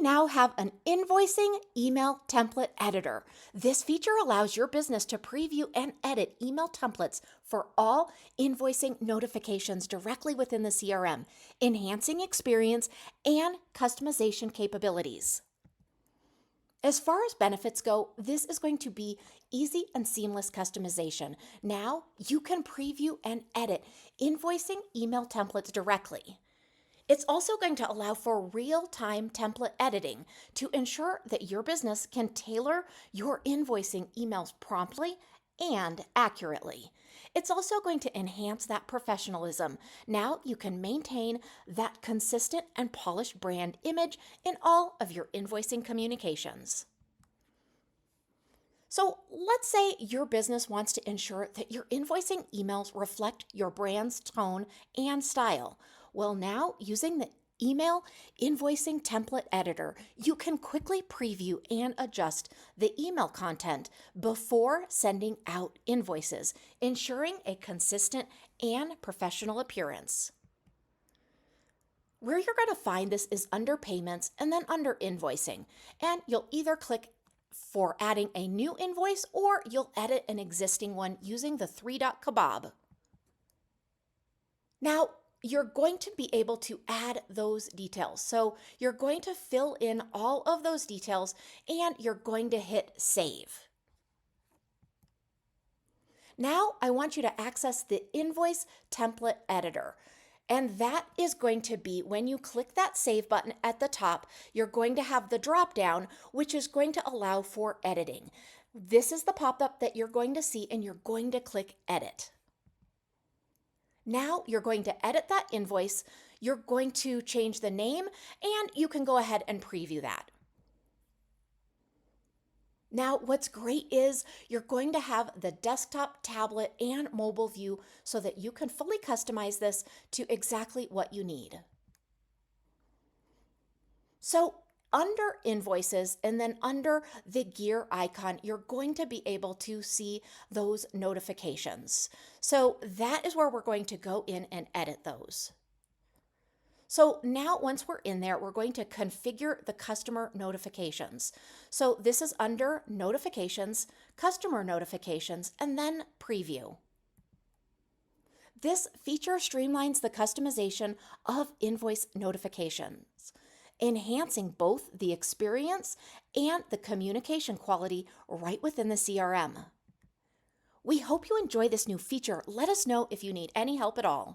now have an invoicing email template editor. This feature allows your business to preview and edit email templates for all invoicing notifications directly within the CRM, enhancing experience and customization capabilities. As far as benefits go, this is going to be easy and seamless customization. Now you can preview and edit invoicing email templates directly. It's also going to allow for real-time template editing to ensure that your business can tailor your invoicing emails promptly and accurately. It's also going to enhance that professionalism. Now you can maintain that consistent and polished brand image in all of your invoicing communications. So let's say your business wants to ensure that your invoicing emails reflect your brand's tone and style. Well, now using the email invoicing template editor, you can quickly preview and adjust the email content before sending out invoices, ensuring a consistent and professional appearance. Where you're going to find this is under payments and then under invoicing, and you'll either click for adding a new invoice or you'll edit an existing one using the three-dot kebab. Now, you're going to be able to add those details. So you're going to fill in all of those details and you're going to hit save. Now I want you to access the invoice template editor. And that is going to be when you click that save button at the top, you're going to have the drop down, which is going to allow for editing. This is the pop-up that you're going to see and you're going to click edit. Now you're going to edit that invoice, you're going to change the name, and you can go ahead and preview that. Now, what's great is you're going to have the desktop, tablet, and mobile view so that you can fully customize this to exactly what you need. So under invoices and then under the gear icon, you're going to be able to see those notifications. So that is where we're going to go in and edit those. So now once we're in there, we're going to configure the customer notifications. So this is under notifications, customer notifications, and then preview. This feature streamlines the customization of invoice notifications, enhancing both the experience and the communication quality right within the CRM. We hope you enjoy this new feature. Let us know if you need any help at all.